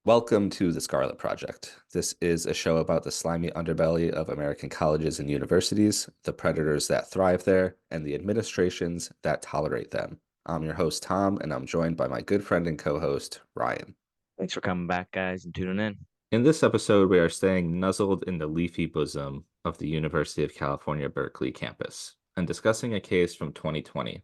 Welcome to the Scarlet Project. This is a show about the slimy underbelly of American colleges and universities, the predators that thrive there, and the administrations that tolerate them. I'm your host, Tom, and I'm joined by my good friend and co-host, Ryan. Thanks for coming back, guys, and tuning in. In this episode, we are staying nuzzled in the leafy bosom of the University of California, Berkeley campus and discussing a case from 2020.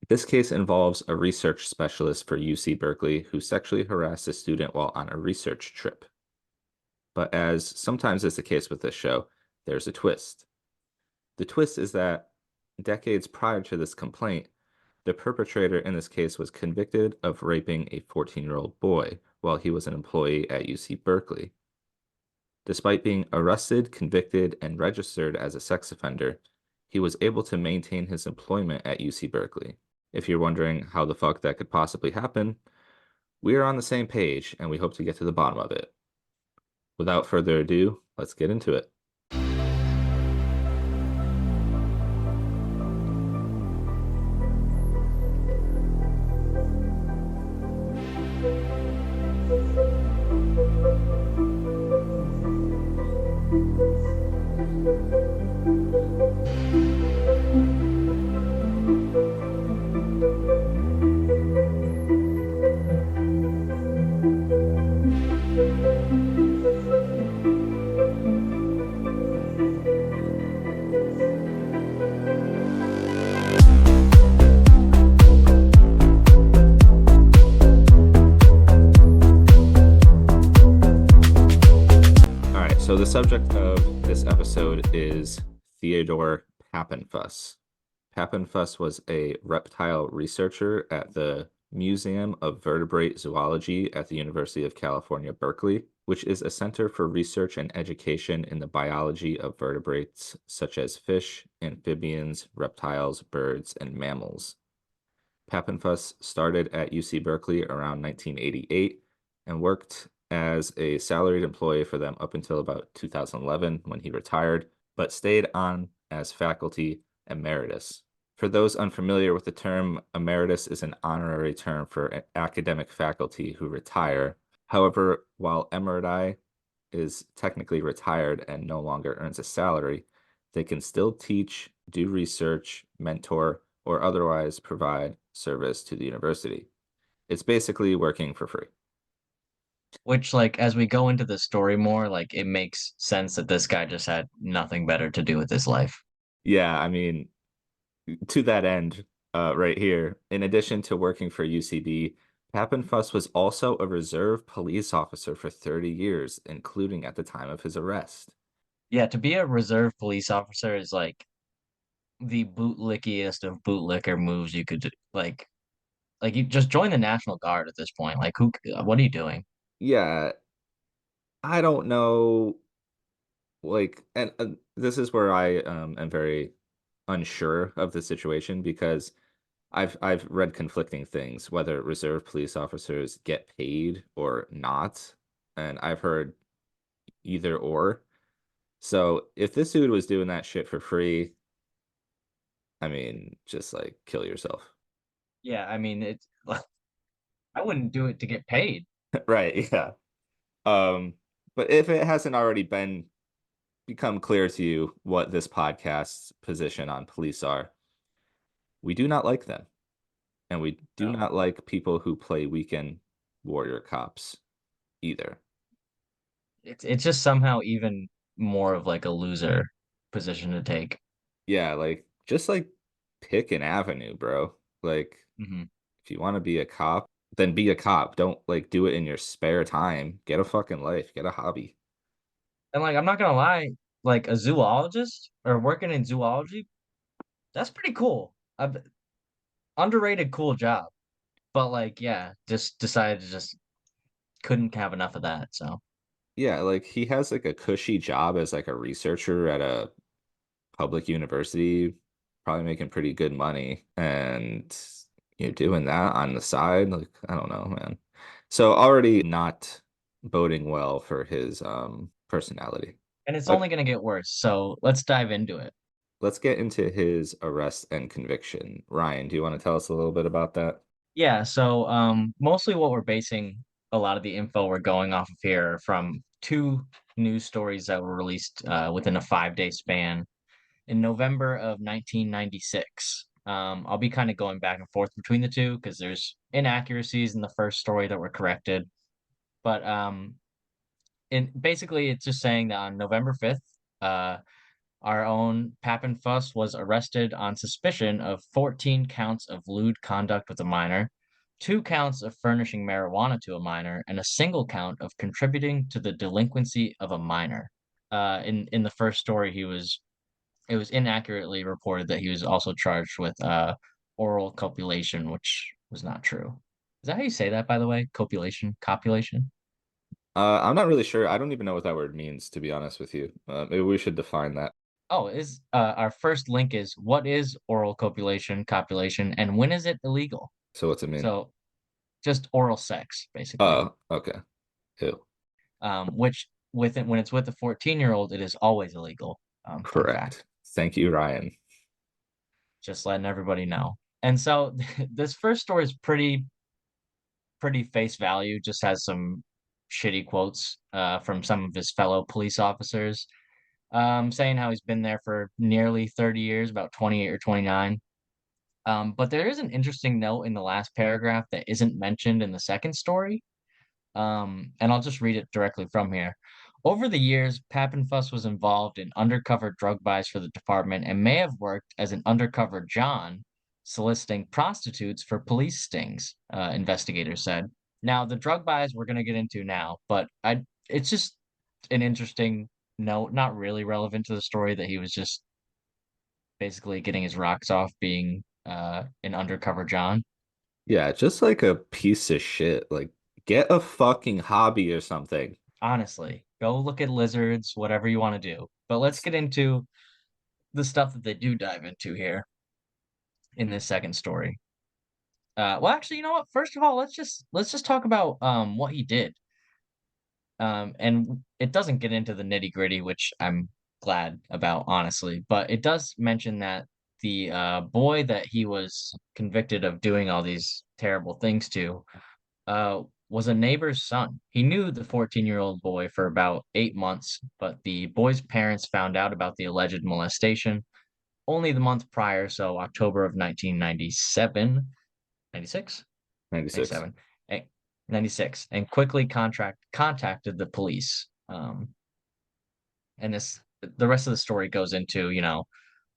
This case involves a research specialist for UC Berkeley who sexually harassed a student while on a research trip. But as sometimes is the case with this show, there's a twist. The twist is that decades prior to this complaint, the perpetrator in this case was convicted of raping a 14-year-old boy while he was an employee at UC Berkeley. Despite being arrested, convicted, and registered as a sex offender, he was able to maintain his employment at UC Berkeley. If you're wondering how the fuck that could possibly happen, we are on the same page and we hope to get to the bottom of it. Without further ado, let's get into it. So the subject of this episode is Theodore Pappenfuss. Pappenfuss was a reptile researcher at the Museum of Vertebrate Zoology at the University of California, Berkeley, which is a center for research and education in the biology of vertebrates such as fish, amphibians, reptiles, birds, and mammals. Pappenfuss started at UC Berkeley around 1988 and worked as a salaried employee for them up until about 2011 when he retired, but stayed on as faculty emeritus. For those unfamiliar with the term, emeritus is an honorary term for academic faculty who retire. However, while emeriti is technically retired and no longer earns a salary, they can still teach, do research, mentor, or otherwise provide service to the university. It's basically working for free. Which, as we go into the story more, it makes sense that this guy just had nothing better to do with his life. Yeah, I mean, to that end, right here, in addition to working for UCB, Pappenfuss was also a reserve police officer for 30 years, including at the time of his arrest. Yeah, to be a reserve police officer is the bootlickiest of bootlicker moves you could do. You just join the National Guard at this point. What are you doing? Yeah, I don't know, and this is where I am very unsure of the situation because I've read conflicting things, whether reserve police officers get paid or not, and I've heard either or. So if this dude was doing that shit for free, I mean, just kill yourself. Yeah, I mean, I wouldn't do it to get paid. Right, yeah. Um, but if it hasn't already become clear to you what this podcast's position on police are, we do not like them. And we do No. not like people who play weekend warrior cops either. It's just somehow even more of a loser position to take. Yeah, just pick an avenue, bro. Hmm. If you want to be a cop, then be a cop. Don't do it in your spare time. Get a fucking life. Get a hobby. And I'm not gonna lie, a zoologist or working in zoology, that's pretty cool. Underrated cool job. But yeah, just decided to just couldn't have enough of that. So Yeah, he has a cushy job as a researcher at a public university, probably making pretty good money, and you're doing that on the side. I don't know, man. So already not boding well for his personality. and it's Okay, only gonna get worse. So let's dive into it. let's get into his arrest and conviction. Ryan, do you want to tell us a little bit about that? Yeah, so mostly what we're basing a lot of the info we're going off of here are from two news stories that were released within a 5-day span in November of 1996. I'll be kind of going back and forth between the two because there's inaccuracies in the first story that were corrected. But basically, it's just saying that on November 5th, uh, our own Pappenfuss was arrested on suspicion of 14 counts of lewd conduct with a minor, 2 counts of furnishing marijuana to a minor, and a single count of contributing to the delinquency of a minor. In the first story, it was inaccurately reported that he was also charged with oral copulation, which was not true. Is that how you say that, by the way? Copulation? Copulation? I'm not really sure. I don't even know what that word means, to be honest with you. Maybe we should define that. Oh, is our first link is what is oral copulation, copulation, and when is it illegal? So what's it mean? So just oral sex, basically. Oh, okay. Ew. Which with it when it's with a 14-year-old, it is always illegal. Fun fact. Correct. Thank you, Ryan. Just letting everybody know. And so this first story is pretty face value, just has some shitty quotes from some of his fellow police officers, saying how he's been there for nearly 30 years, about 28 or 29. But there is an interesting note in the last paragraph that isn't mentioned in the second story. And I'll just read it directly from here. Over the years, Pappenfuss was involved in undercover drug buys for the department and may have worked as an undercover John, soliciting prostitutes for police stings, investigators said. Now, the drug buys we're going to get into now, but it's just an interesting note, not really relevant to the story, that he was just basically getting his rocks off being an undercover John. Yeah, just like a piece of shit. Like, get a fucking hobby or something. Honestly, go look at lizards, whatever you want to do. But let's get into the stuff that they do dive into here in this second story. Well, actually, you know what? First of all, let's just talk about what he did. And it doesn't get into the nitty-gritty, which I'm glad about, honestly. But it does mention that the boy that he was convicted of doing all these terrible things to was a neighbor's son. He knew the 14-year-old boy for about 8 months, but the boy's parents found out about the alleged molestation only the month prior, so October of 1997, 96, 96. 97, 96, and quickly contacted the police. And the rest of the story goes into,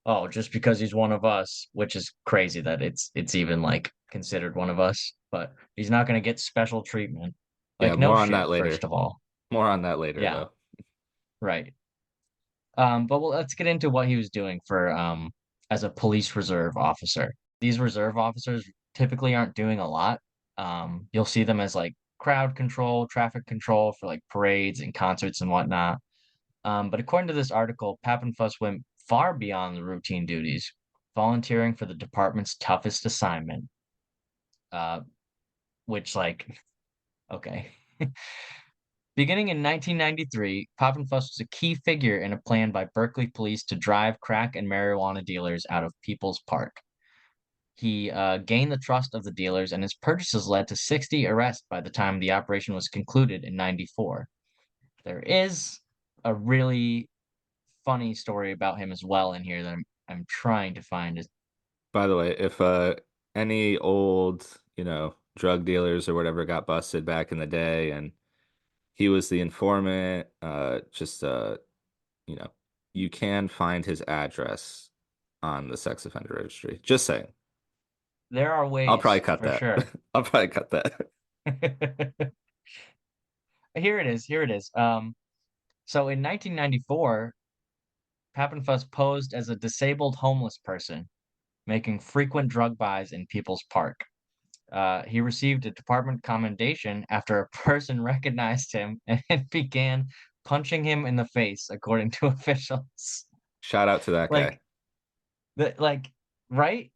oh, just because he's one of us, which is crazy that it's even like considered one of us, but he's not going to get special treatment. Yeah, Like, no more on that shit, later. first of all. More on that later, Yeah, though. right. But let's get into what he was doing for as a police reserve officer. These reserve officers typically aren't doing a lot. You'll see them as like crowd control, traffic control for like parades and concerts and whatnot. But according to this article, Pappenfuss went far beyond the routine duties, volunteering for the department's toughest assignment. Uh, which like, okay. Beginning in 1993, Pappenfuss was a key figure in a plan by Berkeley police to drive crack and marijuana dealers out of People's Park. He gained the trust of the dealers, and his purchases led to 60 arrests by the time the operation was concluded in 94. There is a really funny story about him as well in here that I'm trying to find. By the way, if any old, drug dealers or whatever got busted back in the day and he was the informant, you know, you can find his address on the sex offender registry. Just saying. There are I'll probably ways cut for that. sure. I'll probably cut that. Here it is. Here it is. So in 1994, Pappenfuss posed as a disabled homeless person, making frequent drug buys in People's Park. He received a department commendation after a person recognized him and began punching him in the face, according to officials. Shout out to that guy. Like like right?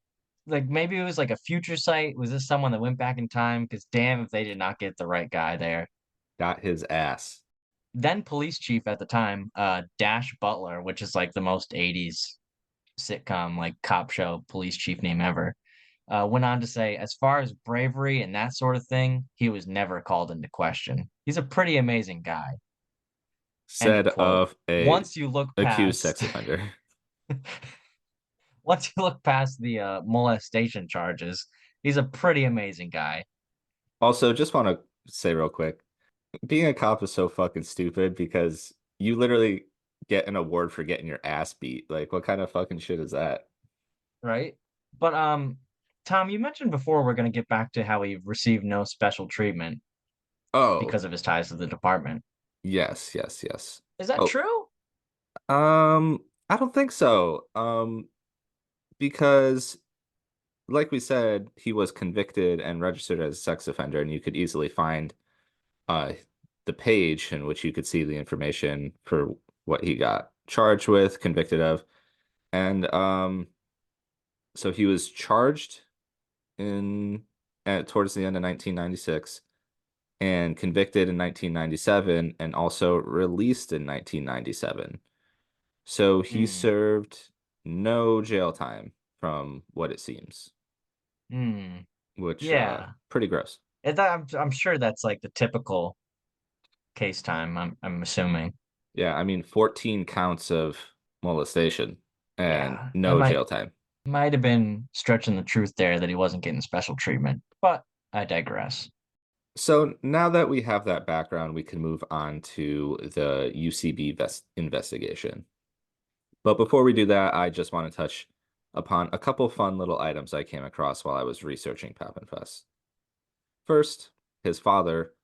Like maybe it was like a future site. Was this someone that went back in time? Because damn, if they did not get the right guy there. Got his ass. Then police chief at the time, Dash Butler, which is like the most 80s sitcom like cop show police chief name ever. went on to say, as far as bravery and that sort of thing, he was never called into question. He's a pretty amazing guy. End Said quote. of a Once you look accused past, sex offender. once you look past the molestation charges, he's a pretty amazing guy, Also, just want to say real quick, being a cop is so fucking stupid because you literally get an award for getting your ass beat. Like, what kind of fucking shit is that? right? But Tom, you mentioned before we're going to get back to how he received no special treatment Oh, because of his ties to the department. yes, yes, yes. Is that Oh, true? I don't think so. Because like we said, he was convicted and registered as a sex offender, and you could easily find uh the page in which you could see the information for what he got charged with, convicted of. And so he was charged in towards the end of 1996 and convicted in 1997 and also released in 1997. So he Hmm. served no jail time from what it seems, Hmm. which Yeah. pretty gross. I'm sure that's like the typical case time. I'm assuming. Yeah, I mean 14 counts of molestation and Yeah, that no jail time. might have been stretching the truth there that he wasn't getting special treatment, but I digress. So now that we have that background, we can move on to the UCB investigation. But before we do that, I just want to touch upon a couple fun little items I came across while I was researching Pappenfuss. First, his father,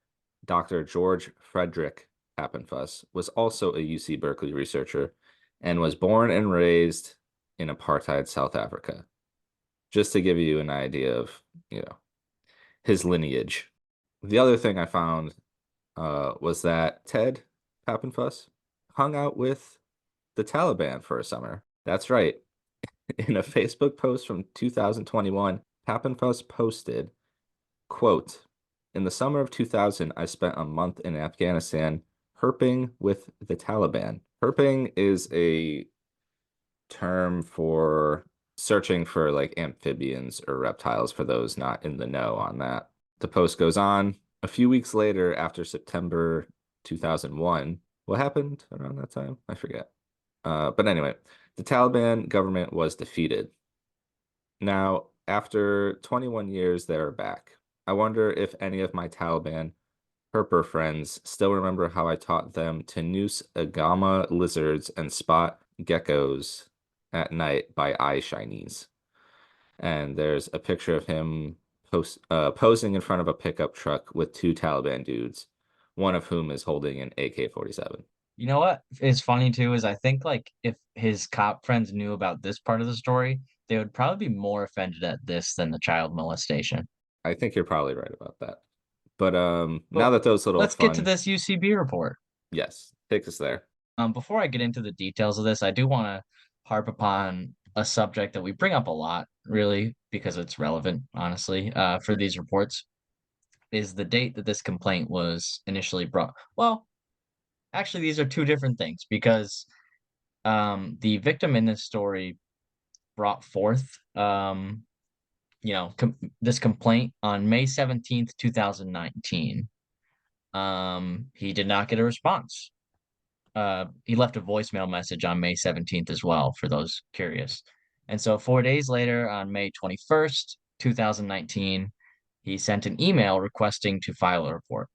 Dr. George Frederick Pappenfuss, was also a UC Berkeley researcher and was born and raised in apartheid South Africa. Just to give you an idea of, you know, his lineage. The other thing I found was that Ted Pappenfuss hung out with the Taliban for a summer. That's right. In a Facebook post from 2021, Pappenfuss posted, quote, in the summer of 2000, I spent a month in Afghanistan herping with the Taliban. Herping is a term for searching for like amphibians or reptiles for those not in the know on that. The post goes on. A few weeks later, after September 2001, what happened around that time? I forget. But anyway, the Taliban government was defeated. Now, after 21 years, they're back. I wonder if any of my Taliban herper friends still remember how I taught them to noose agama lizards and spot geckos at night by eye shinies. And there's a picture of him posing in front of a pickup truck with two Taliban dudes, one of whom is holding an AK-47. You know what is funny too is I think like if his cop friends knew about this part of the story, they would probably be more offended at this than the child molestation. I think you're probably right about that. But now But that those little let's get to fun, this UCB report. yes, take us there. Before I get into the details of this, I do want to harp upon a subject that we bring up a lot, really, because it's relevant, honestly, for these reports, is the date that this complaint was initially brought. Well, actually, these are two different things because the victim in this story brought forth, this complaint on May 17th, 2019. He did not get a response. He left a voicemail message on May 17th as well, for those curious. And so 4 days later, on May 21st, 2019, he sent an email requesting to file a report.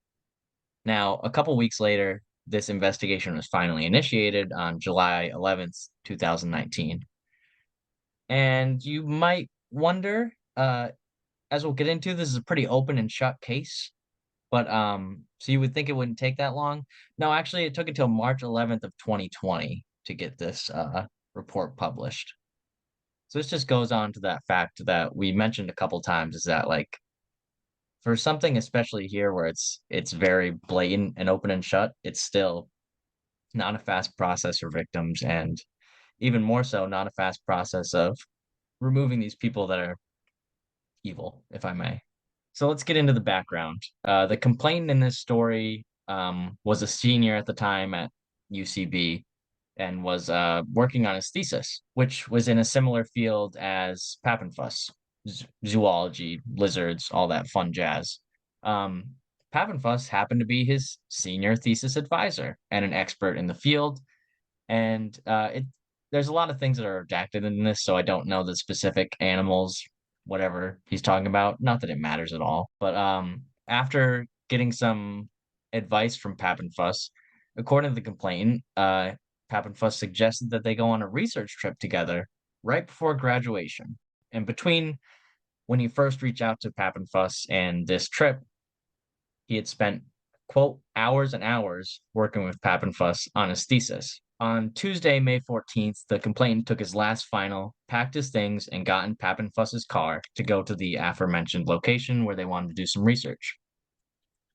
Now, a couple weeks later, this investigation was finally initiated on July 11th, 2019. And you might wonder, as we'll get into, this is a pretty open and shut case. But so you would think it wouldn't take that long. No, actually, it took until March 11th of 2020 to get this report published. So this just goes on to that fact that we mentioned a couple times is that like for something especially here where it's very blatant and open and shut, it's still not a fast process for victims and even more so not a fast process of removing these people that are evil, if I may. So let's get into the background. The complainant in this story was a senior at the time at UCB and was working on his thesis, which was in a similar field as Pappenfuss. zoology, lizards, all that fun jazz. Um, Pappenfuss happened to be his senior thesis advisor and an expert in the field. And it there's a lot of things that are redacted in this, so I don't know the specific animals, whatever he's talking about. Not that it matters at all. But after getting some advice from Pappenfuss, according to the complainant, Pappenfuss suggested that they go on a research trip together right before graduation. And between when he first reached out to Pappenfuss and this trip, he had spent, quote, hours and hours working with Pappenfuss on his thesis. On Tuesday, May 14th, the complainant took his last final, packed his things, and got in Pappenfuss's car to go to the aforementioned location where they wanted to do some research.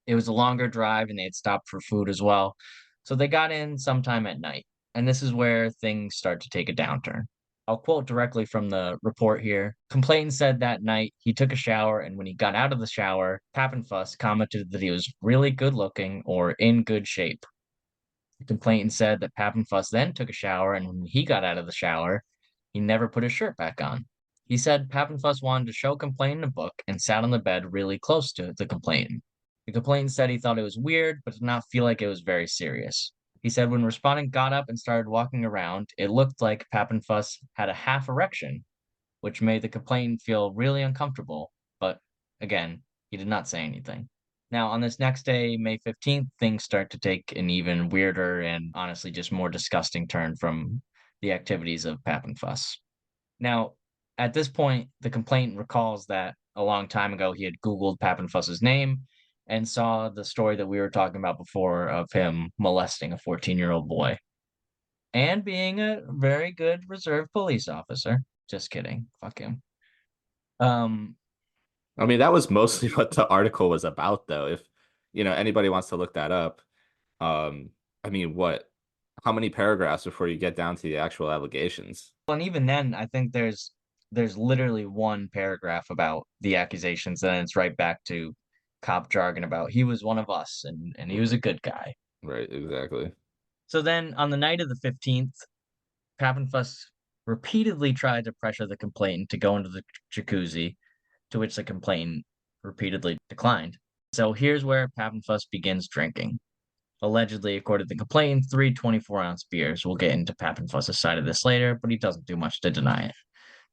It was a longer drive and they had stopped for food as well. So they got in sometime at night. And this is where things start to take a downturn. I'll quote directly from the report here. Complainant said that night he took a shower, and when he got out of the shower, Pappenfuss commented that he was really good looking or in good shape. The complainant said that Pappenfuss then took a shower, and when he got out of the shower, he never put his shirt back on. He said Pappenfuss wanted to show complainant a book and sat on the bed really close to the complainant. The complainant said he thought it was weird, but did not feel like it was very serious. He said when respondent got up and started walking around, it looked like Pappenfuss had a half erection, which made the complainant feel really uncomfortable, but again, he did not say anything. Now, on this next day, May 15th, things start to take an even weirder and honestly just more disgusting turn from the activities of Pappenfuss. Now, at this point, the complainant recalls that a long time ago he had Googled Pappenfuss's name and saw the story that we were talking about before of him molesting a 14-year-old boy and being a very good reserve police officer. Just kidding. Fuck him. Um, I mean, that was mostly what the article was about, though. If, anybody wants to look that up, um, I mean, how many paragraphs before you get down to the actual allegations? and even then, I think there's literally one paragraph about the accusations, and it's right back to cop jargon about he was one of us and he was a good guy. Right, exactly. So then on the night of the 15th, Pappenfuss repeatedly tried to pressure the complainant to go into the jacuzzi, to which the complainant repeatedly declined. So here's where Pappenfuss begins drinking. Allegedly, according to the complainant, three 24-ounce beers. We'll get into Pappenfuss's side of this later, but he doesn't do much to deny it.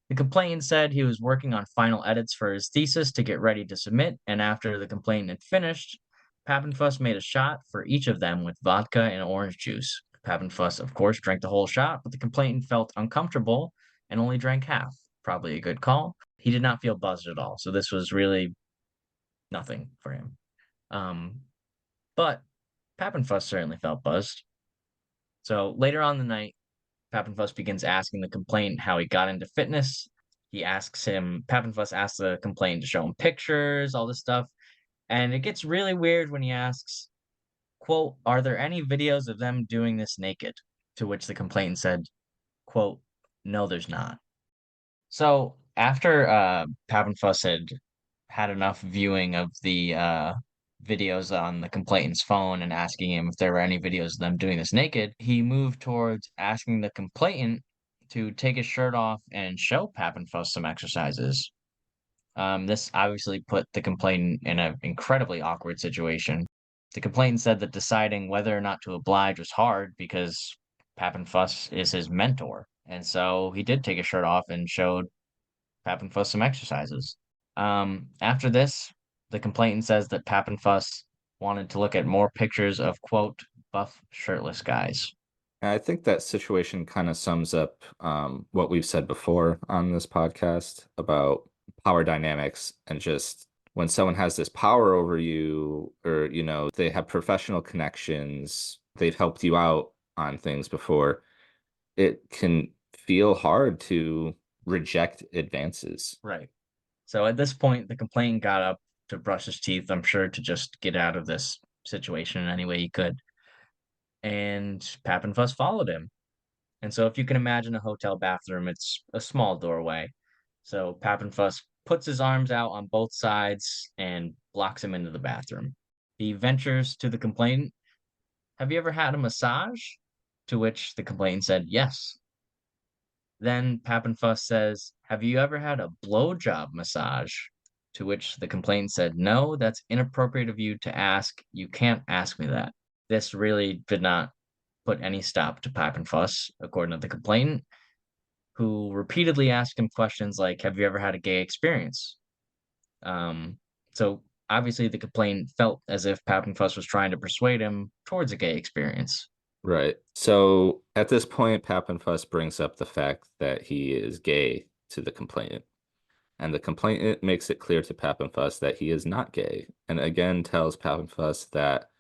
The complainant said he was working on final edits for his thesis to get ready to submit, and after the complainant had finished, Pappenfuss made a shot for each of them with vodka and orange juice. Pappenfuss, of course, drank the whole shot, but the complainant felt uncomfortable and only drank half. Probably a good call. He did not feel buzzed at all, so this was really nothing for him. But Pappenfuss certainly felt buzzed. So later on the night, Pappenfuss begins asking the complainant how he got into fitness. Pappenfuss asks the complainant to show him pictures, all this stuff. And it gets really weird when he asks, quote, are there any videos of them doing this naked? To which the complainant said, quote, no, there's not. So after Pappenfuss had had enough viewing of the videos on the complainant's phone and asking him if there were any videos of them doing this naked, he moved towards asking the complainant to take his shirt off and show Pappenfuss some exercises. This obviously put the complainant in an incredibly awkward situation. The complainant said that deciding whether or not to oblige was hard because Pappenfuss is his mentor. And so he did take his shirt off and showed Pappenfuss some exercises. After this, the complainant says that Pappenfuss wanted to look at more pictures of, quote, buff shirtless guys. And I think that situation kind of sums up what we've said before on this podcast about power dynamics and just when someone has this power over you, or, they have professional connections, they've helped you out on things before, it can feel hard to reject advances. Right. So at this point, the complainant got up to brush his teeth, I'm sure, to just get out of this situation in any way he could. And Pappenfuss followed him. And so if you can imagine a hotel bathroom, it's a small doorway. So Pappenfuss puts his arms out on both sides and blocks him into the bathroom. He ventures to the complainant. Have you ever had a massage? To which the complainant said, yes. Then Pappenfuss says, "Have you ever had a blowjob massage?" To which the complainant said, "No, that's inappropriate of you to ask. You can't ask me that." This really did not put any stop to Pappenfuss, according to the complainant, who repeatedly asked him questions like, "Have you ever had a gay experience?" Um, so obviously the complainant felt as if Pappenfuss was trying to persuade him towards a gay experience. Right. So at this point, Pappenfuss brings up the fact that he is gay to the complainant. And the complainant makes it clear to Pappenfuss that he is not gay, and again tells Pappenfuss that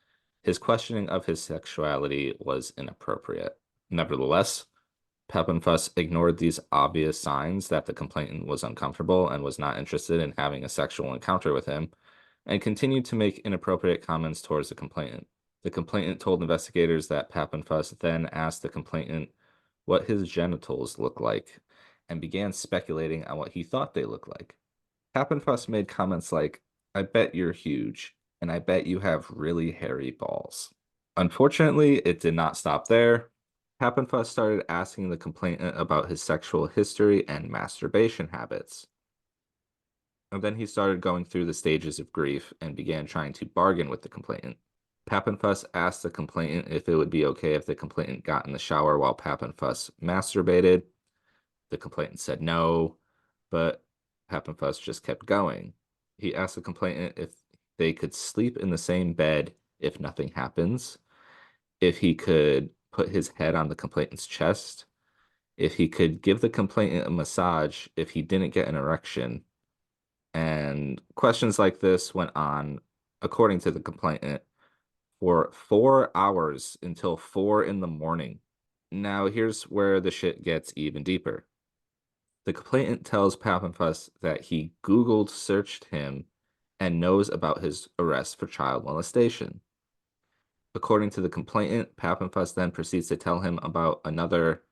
his questioning of his sexuality was inappropriate. Nevertheless, Pappenfuss ignored these obvious signs that the complainant was uncomfortable and was not interested in having a sexual encounter with him, and continued to make inappropriate comments towards the complainant. The complainant told investigators that Pappenfuss then asked the complainant what his genitals looked like and began speculating on what he thought they looked like. Pappenfuss made comments like, "I bet you're huge, and I bet you have really hairy balls." Unfortunately, it did not stop there. Pappenfuss started asking the complainant about his sexual history and masturbation habits. And then he started going through the stages of grief and began trying to bargain with the complainant. Pappenfuss asked the complainant if it would be okay if the complainant got in the shower while Pappenfuss masturbated. The complainant said no, but Pappenfuss just kept going. He asked the complainant if they could sleep in the same bed if nothing happens, if he could put his head on the complainant's chest, if he could give the complainant a massage if he didn't get an erection. And questions like this went on, according to the complainant, for 4 hours until 4 in the morning. Now, here's where the shit gets even deeper. The complainant tells Pappenfuss that he Googled searched him and knows about his arrest for child molestation. According to the complainant, Pappenfuss then proceeds to tell him about another.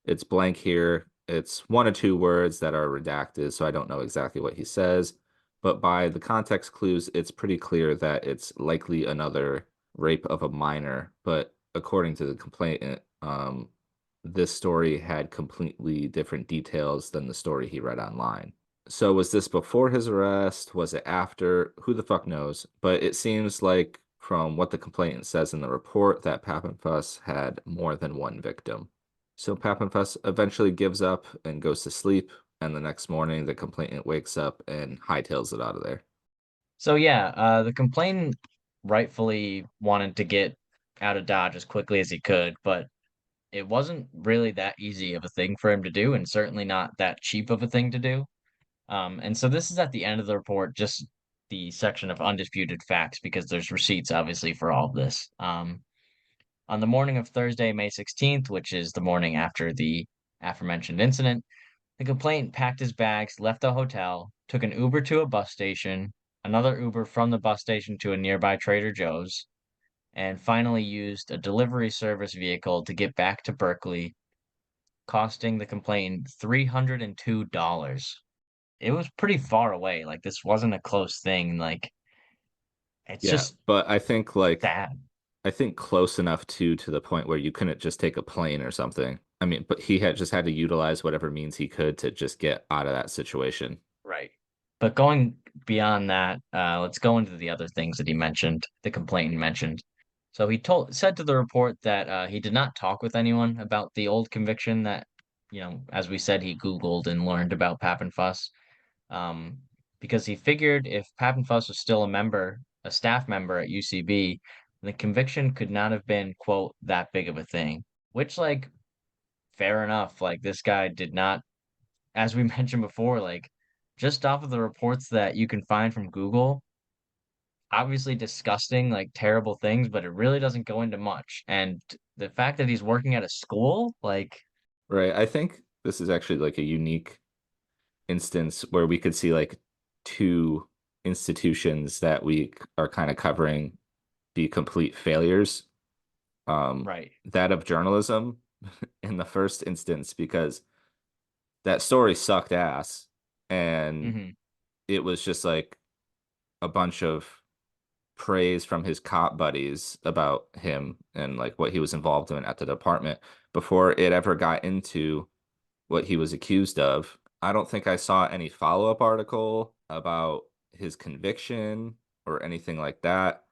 It's blank here. It's one or two words that are redacted, so I don't know exactly what he says. But by the context clues, it's pretty clear that it's likely another rape of a minor. But according to the complainant, this story had completely different details than the story he read online. So was this before his arrest? Was it after? Who the fuck knows? But it seems like from what the complainant says in the report that Pappenfuss had more than one victim. So Pappenfuss eventually gives up and goes to sleep, and the next morning the complainant wakes up and hightails it out of there. So yeah, the complainant rightfully wanted to get out of Dodge as quickly as he could, but it wasn't really that easy of a thing for him to do, and certainly not that cheap of a thing to do. And so this is at the end of the report, just the section of undisputed facts, because there's receipts obviously for all of this. On the morning of Thursday, May 16th, which is the morning after the aforementioned incident, the complainant packed his bags, left the hotel, took an Uber to a bus station, another Uber from the bus station to a nearby Trader Joe's, and finally used a delivery service vehicle to get back to Berkeley, costing the complainant $302. It was pretty far away. Like this wasn't a close thing. Like it's Yeah, just but sad. I think close enough to the point where you couldn't just take a plane or something. I mean, but he had just had to utilize whatever means he could to just get out of that situation. Right. But going beyond that, let's go into the other things that he mentioned, the complainant mentioned. So he said to the report that he did not talk with anyone about the old conviction that, as we said, he Googled and learned about Pappenfuss, um, because he figured if Pappenfuss was still a staff member at UCB, the conviction could not have been, quote, that big of a thing. Which, like, fair enough. Like, this guy did not, as we mentioned before, like, just off of the reports that you can find from Google, obviously disgusting, like, terrible things, but it really doesn't go into much. And the fact that he's working at a school, like, Right. I think this is actually like a unique instance where we could see like two institutions that we are kind of covering be complete failures. right. That of journalism in the first instance, because that story sucked ass and Hmm. it was just like a bunch of praise from his cop buddies about him and like what he was involved in at the department before it ever got into what he was accused of. I don't think I saw any follow-up article about his conviction or anything like that.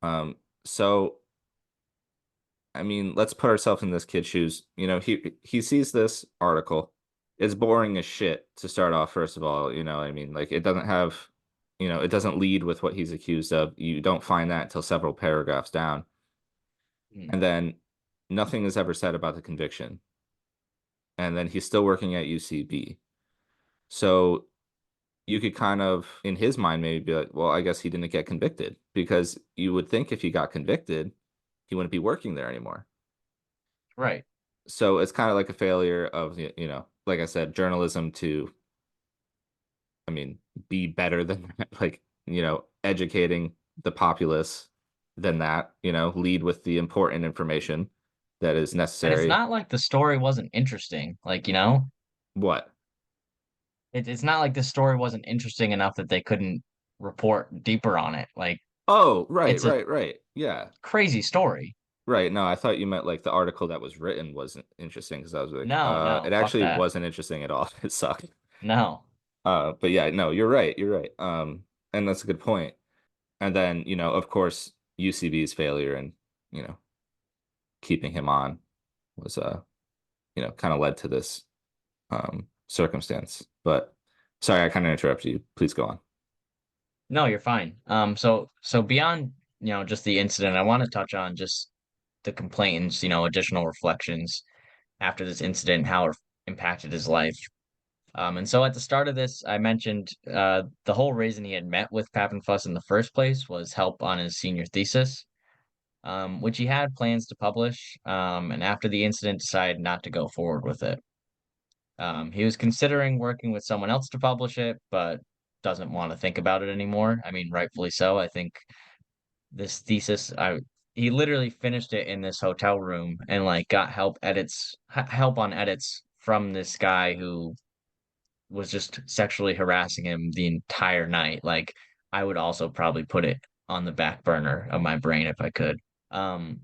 Um, so I mean, let's put ourselves in this kid's shoes. He sees this article. It's boring as shit to start off, first of all. I mean, like it doesn't have, it doesn't lead with what he's accused of. You don't find that until several paragraphs down. Mm. And then nothing is ever said about the conviction. And then he's still working at UCB. So you could kind of, in his mind, maybe be like, well, I guess he didn't get convicted because you would think if he got convicted, he wouldn't be working there anymore. Right. So it's kind of like a failure of, like I said, journalism to, I mean, be better than like, educating the populace than that, lead with the important information that is And it's necessary. not like the story wasn't interesting. Like, you know, What? it's not like the story wasn't interesting enough that they couldn't report deeper on it. Like, Oh, right, it's a right, right. Yeah. crazy story. Right. No, I thought you meant like the article that was written wasn't interesting because I was like, No, no, it fuck actually that. wasn't interesting at all. It sucked. No. But yeah, no, you're right. You're right. And that's a good point. And then, of course, UCB's failure and, you know, keeping him on was kind of led to this circumstance. But sorry, I kind of interrupted you. Please go on. No, you're fine. So beyond, just the incident, I want to touch on just the complainants, additional reflections after this incident, how it impacted his life. And so at the start of this, I mentioned the whole reason he had met with Pappenfuss in the first place was help on his senior thesis, which he had plans to publish, and after the incident decided not to go forward with it. He was considering working with someone else to publish it, but doesn't want to think about it anymore. I mean, rightfully so. I think this thesis, he literally finished it in this hotel room and like got help on edits from this guy who was just sexually harassing him the entire night. Like I would also probably put it on the back burner of my brain if I could. Um,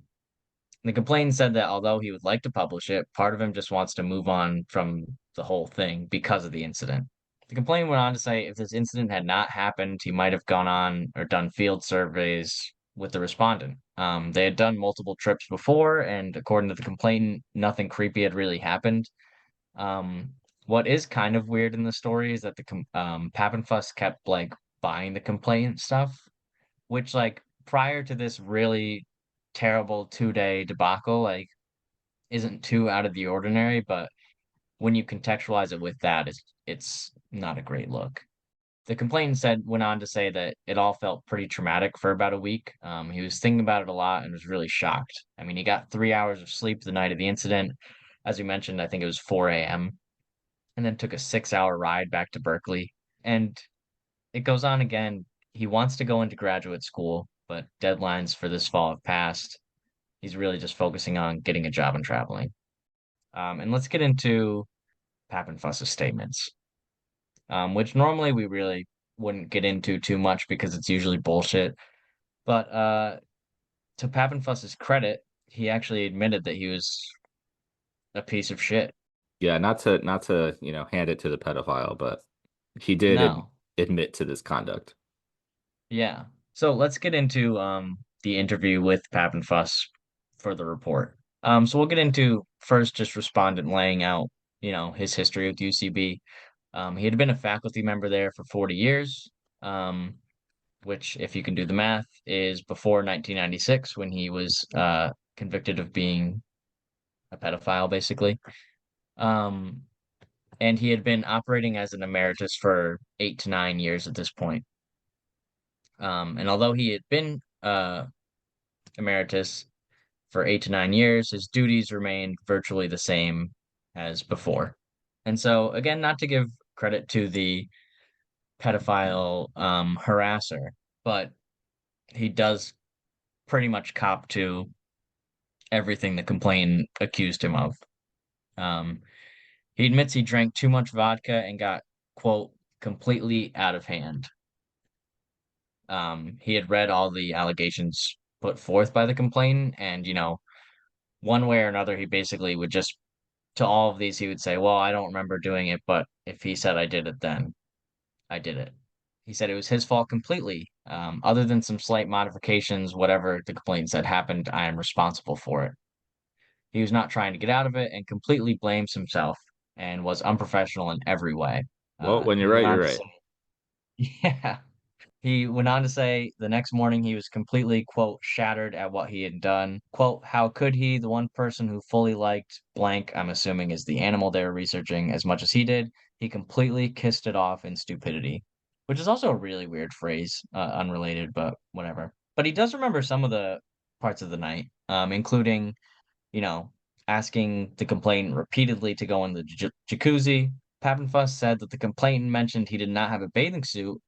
the complainant said that although he would like to publish it, part of him just wants to move on from the whole thing because of the incident. The complainant went on to say if this incident had not happened, he might have gone on or done field surveys with the respondent. They had done multiple trips before, and according to the complainant, nothing creepy had really happened. Um, what is kind of weird in the story is that Pappenfuss kept like buying the complainant stuff, which like prior to this really terrible 2-day debacle, like isn't too out of the ordinary, but when you contextualize it with that, it's not a great look. The complainant went on to say that it all felt pretty traumatic for about a week. He was thinking about it a lot and was really shocked. I mean, he got 3 hours of sleep the night of the incident. As you mentioned, I think it was 4 a.m. and then took a 6 hour ride back to Berkeley. And it goes on again. He wants to go into graduate school, but deadlines for this fall have passed. He's really just focusing on getting a job and traveling. And let's get into Pappenfuss's statements, which normally we really wouldn't get into too much because it's usually bullshit. But to Pappenfuss's credit, he actually admitted that he was a piece of shit. Yeah, not to, hand it to the pedophile, but he did No, admit to this conduct. yeah. So let's get into the interview with Pappenfuss for the report. So we'll get into first just respondent laying out, his history with UCB. He had been a faculty member there for 40 years, which, if you can do the math, is before 1996 when he was convicted of being a pedophile, basically. Um, and he had been operating as an emeritus for 8 to 9 years at this point. And although he had been emeritus for 8 to 9 years, his duties remained virtually the same as before. And so, again, not to give credit to the pedophile harasser, but he does pretty much cop to everything the complainant accused him of. Um, he admits he drank too much vodka and got, quote, completely out of hand. He had read all the allegations put forth by the complainant, and, one way or another, he basically would just to all of these, he would say, "Well, I don't remember doing it, but if he said I did it, then I did it." He said it was his fault completely. Other than some slight modifications, whatever the complaint said happened, I am responsible for it. He was not trying to get out of it and completely blames himself and was unprofessional in every way. Well, when He you're went right, on you're to right. say, yeah. He went on to say the next morning he was completely, quote, shattered at what he had done. Quote, how could he, the one person who fully liked blank, I'm assuming is the animal they were researching as much as he did, he completely kissed it off in stupidity, which is also a really weird phrase, unrelated, but whatever. But he does remember some of the parts of the night, including, you know, asking the complainant repeatedly to go in the jacuzzi. Pappenfuss said that the complainant mentioned he did not have a bathing suit,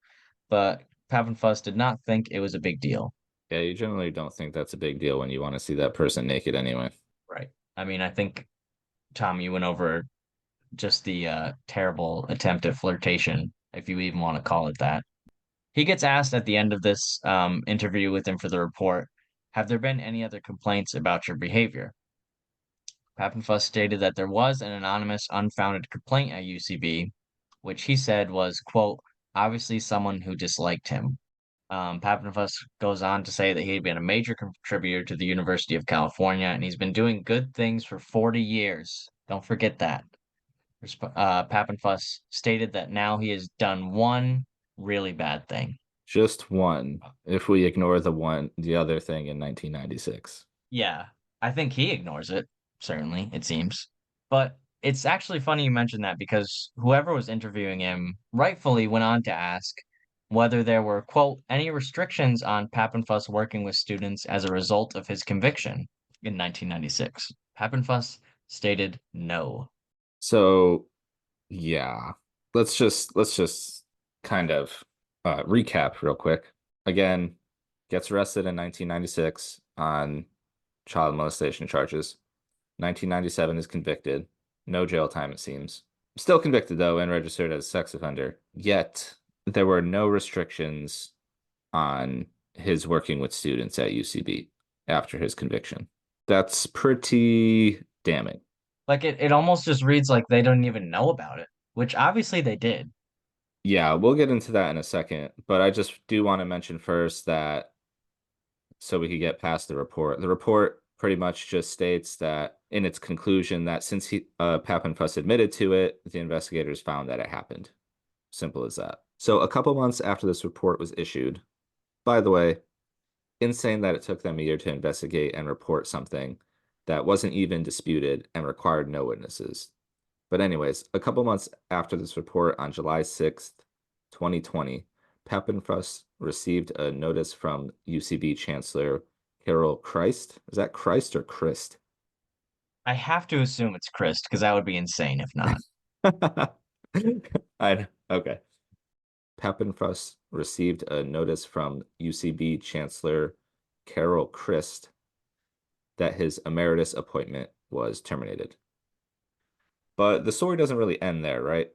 but Pappenfuss did not think it was a big deal. Yeah, you generally don't think that's a big deal when you want to see that person naked anyway. Right. I mean, I think Tom, you went over just the terrible attempt at flirtation, if you even want to call it that. He gets asked at the end of this interview with him for the report, have there been any other complaints about your behavior? Pappenfuss stated that there was an anonymous, unfounded complaint at UCB, which he said was, quote, obviously someone who disliked him. Pappenfuss goes on to say that he had been a major contributor to the University of California and he's been doing good things for 40 years. Don't forget that. Pappenfuss stated that now he has done one really bad thing. Just one, if we ignore the other thing in 1996. Yeah, I think he ignores it, certainly, it seems. But it's actually funny you mentioned that because whoever was interviewing him rightfully went on to ask whether there were, quote, any restrictions on Pappenfuss working with students as a result of his conviction in 1996. Pappenfuss stated no. So, yeah. Let's just kind of recap real quick. Again, gets arrested in 1996 on child molestation charges. 1997 is convicted. No jail time, it seems. Still convicted, though, and registered as a sex offender. Yet, there were no restrictions on his working with students at UCB after his conviction. That's pretty damning. Like it almost just reads like they don't even know about it, which obviously they did. Yeah, we'll get into that in a second, but I just do want to mention first that so we could get past the report. The report pretty much just states that in its conclusion that since Pappenfuss admitted to it, the investigators found that it happened. Simple as that. So a couple months after this report was issued, by the way, insane that it took them a year to investigate and report something that wasn't even disputed and required no witnesses. But anyways, a couple months after this report on July 6th, 2020, Pappenfuss received a notice from UCB Chancellor Carol Christ. Is that Christ or Christ? I have to assume it's Chris because that would be insane if not. Okay. Pappenfuss received a notice from UCB Chancellor Carol Christ that his emeritus appointment was terminated. But the story doesn't really end there, right?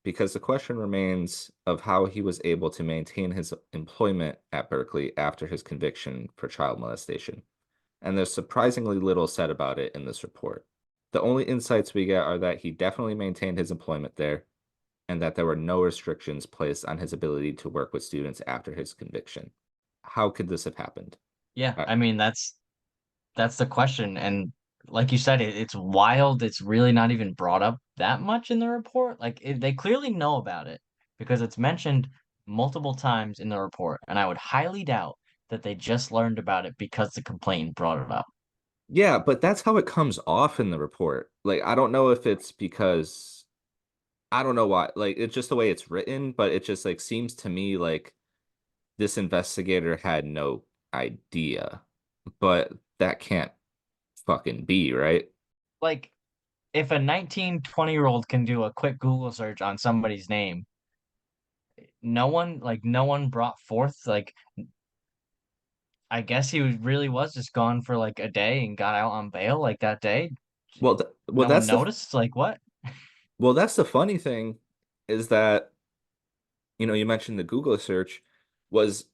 Because the question remains of how he was able to maintain his employment at Berkeley after his conviction for child molestation. And there's surprisingly little said about it in this report. The only insights we get are that he definitely maintained his employment there and that there were no restrictions placed on his ability to work with students after his conviction. How could this have happened? Yeah, Uh, I mean that's the question, and like you said, it's wild. It's really not even brought up that much in the report. They clearly know about it because it's mentioned multiple times in the report, and I would highly doubt that they just learned about it because the complainant brought it up. yeah, but that's how it comes off in the report. Like, I don't know if it's because I don't know why. Like, it's just the way it's written, but it just like seems to me like this investigator had no idea. But that can't fucking be, right? Like if a 19, 20-year-old can do a quick Google search on somebody's name, no one brought forth I guess really was just gone for like a day and got out on bail like that day. Well, No one noticed. Like what? that's the funny thing is that you mentioned the Google search was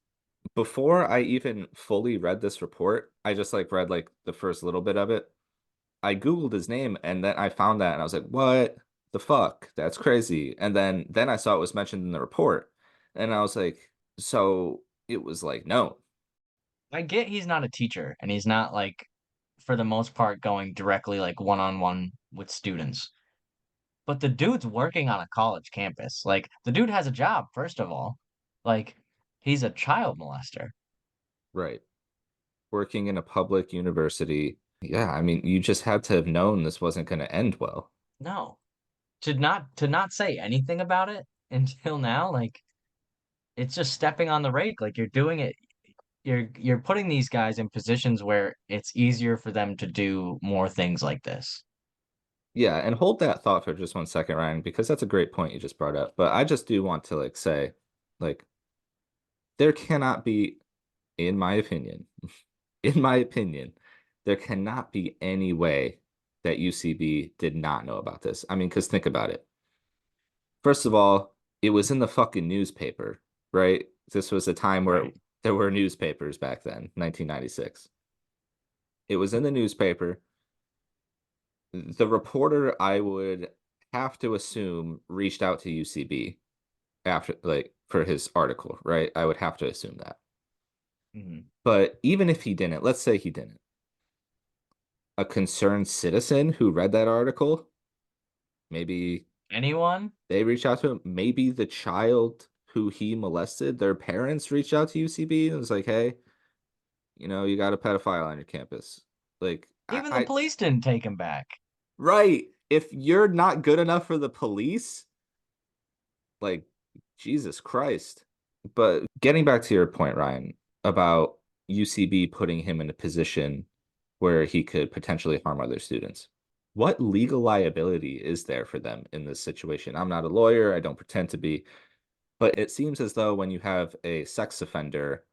before I even fully read this report. I just like read like the first little bit of it. I Googled his name and then I found that and I was like, what the fuck? That's crazy. And then I saw it was mentioned in the report. And I was like, so it was like, no. I get he's not a teacher and he's not like for the most part going directly like one-on-one with students. But the dude's working on a college campus. Like the dude has a job, first of all. Like he's a child molester. Right. Working in a public university. Yeah, I mean, you just had to have known this wasn't going to end well. No. To not say anything about it until now, like it's just stepping on the rake. Like you're doing it you're putting these guys in positions where it's easier for them to do more things like this. Yeah, and hold that thought for just 1 second, Ryan, because that's a great point you just brought up. But I just do want to like say, like, there cannot be, in my opinion, in my opinion, there cannot be any way that UCB did not know about this. I mean, because think about it. First of all, it was in the fucking newspaper, right? This was a time where Right. there were newspapers back then, 1996. It was in the newspaper. The reporter, I would have to assume, reached out to UCB after, like, for his article, right? I would have to assume that. Mhm. But even if he didn't, let's say he didn't, a concerned citizen who read that article, maybe Anyone? they reached out to him. Maybe the child who he molested, their parents reached out to UCB and was like, hey, you got a pedophile on your campus. Like, Even the police didn't take him back. right. If you're not good enough for the police, like, Jesus Christ. But getting back to your point, Ryan, about UCB putting him in a position where he could potentially harm other students. What legal liability is there for them in this situation? I'm not a lawyer, I don't pretend to be, but it seems as though when you have a sex offender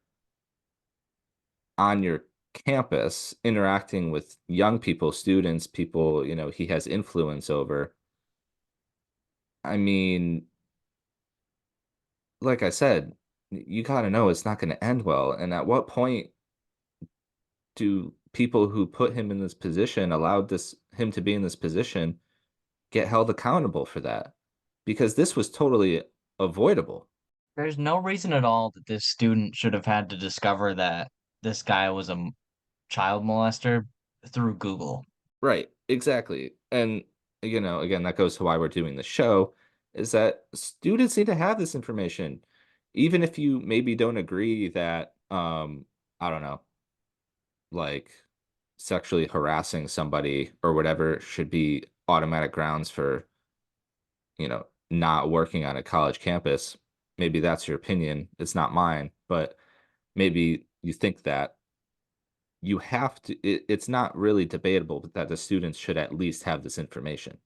on your campus interacting with young people, students, people, he has influence over. I mean, like I said, you got to know it's not going to end well. And at what point do people who put him in this position, allowed this him to be in this position, get held accountable for that? Because this was totally avoidable. There's no reason at all that this student should have had to discover that this guy was a child molester through Google. Right, exactly. And again, that goes to why we're doing the show, is that students need to have this information. Even if you maybe don't agree that I don't know, like sexually harassing somebody or whatever should be automatic grounds for, not working on a college campus. Maybe that's your opinion. It's not mine, but maybe you think that you have to, it's not really debatable that the students should at least have this information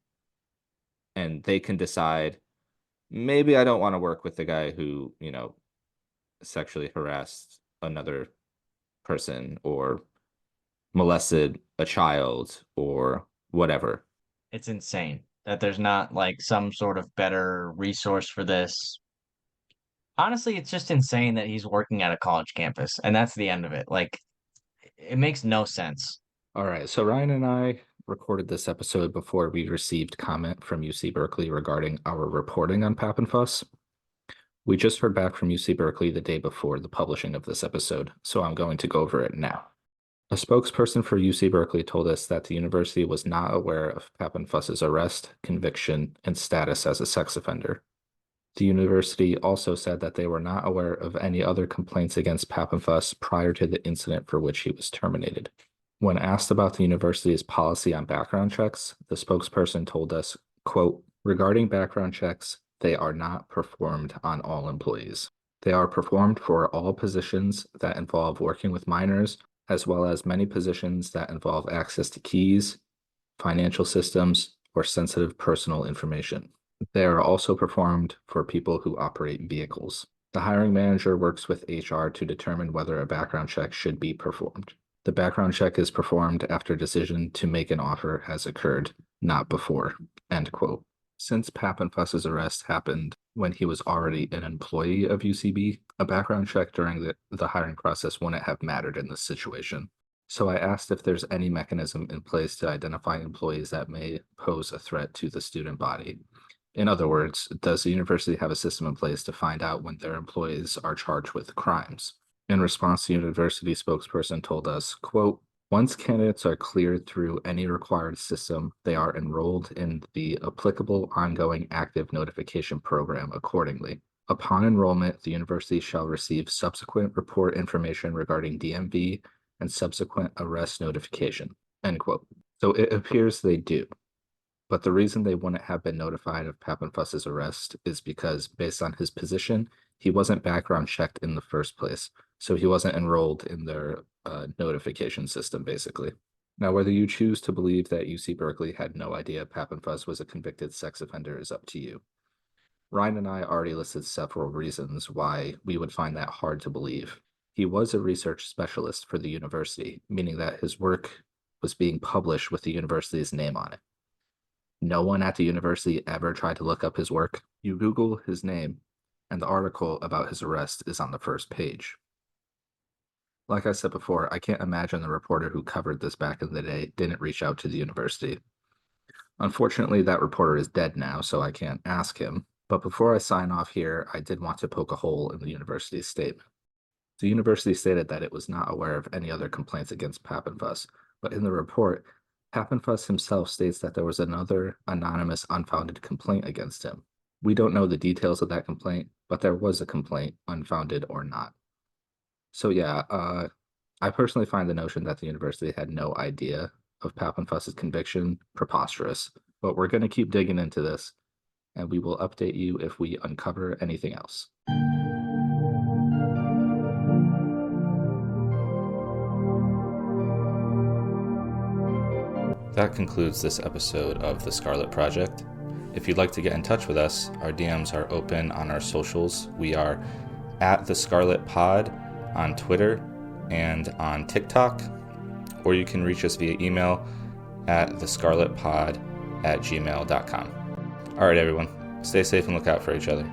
and they can decide, maybe I don't want to work with the guy who, sexually harassed another person or molested a child or whatever. It's insane that there's not like some sort of better resource for this. Honestly, it's just insane that he's working at a college campus and that's the end of it. Like it makes no sense. All right, so Ryan and I recorded this episode before we received comment from UC Berkeley regarding our reporting on Pap and Fuss. We just heard back from UC Berkeley the day before the publishing of this episode, so I'm going to go over it now. A spokesperson for UC Berkeley told us that the university was not aware of Pap and Fuss's arrest, conviction, and status as a sex offender. The university also said that they were not aware of any other complaints against Pap and Fuss prior to the incident for which he was terminated. When asked about the university's policy on background checks, the spokesperson told us, quote, regarding background checks, they are not performed on all employees. They are performed for all positions that involve working with minors, as well as many positions that involve access to keys, financial systems, or sensitive personal information. They are also performed for people who operate vehicles. The hiring manager works with HR to determine whether a background check should be performed. The background check is performed after a decision to make an offer has occurred, not before, end quote. Since Pap and Fuss's arrest happened when he was already an employee of UCB, a background check during the hiring process wouldn't have mattered in this situation. So I asked if there's any mechanism in place to identify employees that may pose a threat to the student body. In other words, does the university have a system in place to find out when their employees are charged with crimes? In response, the university spokesperson told us, quote, once candidates are cleared through any required system, they are enrolled in the applicable ongoing active notification program accordingly. Upon enrollment, the university shall receive subsequent report information regarding DMV and subsequent arrest notification, end quote. So it appears they do. But the reason they wouldn't have been notified of Pappenfuss's arrest is because, based on his position, he wasn't background checked in the first place. So he wasn't enrolled in their notification system, basically. Now, whether you choose to believe that UC Berkeley had no idea Pappenfuss was a convicted sex offender is up to you. Ryan and I already listed several reasons why we would find that hard to believe. He was a research specialist for the university, meaning that his work was being published with the university's name on it. No one at the university ever tried to look up his work. You Google his name, and the article about his arrest is on the first page. Like I said before, I can't imagine the reporter who covered this back in the day didn't reach out to the university. Unfortunately, that reporter is dead now, so I can't ask him. But before I sign off here, I did want to poke a hole in the university's statement. The university stated that it was not aware of any other complaints against Pappenfuss, but in the report, Pappenfuss himself states that there was another anonymous unfounded complaint against him. We don't know the details of that complaint, but there was a complaint, unfounded or not. So yeah, I personally find the notion that the university had no idea of Pappenfuss's conviction preposterous, but we're going to keep digging into this, and we will update you if we uncover anything else. That concludes this episode of The Scarlet Project. If you'd like to get in touch with us, our DMs are open on our socials. We are at The Scarlet Pod on Twitter and on TikTok, or you can reach us via email at thescarletpod@gmail.com. All right, everyone, stay safe and look out for each other.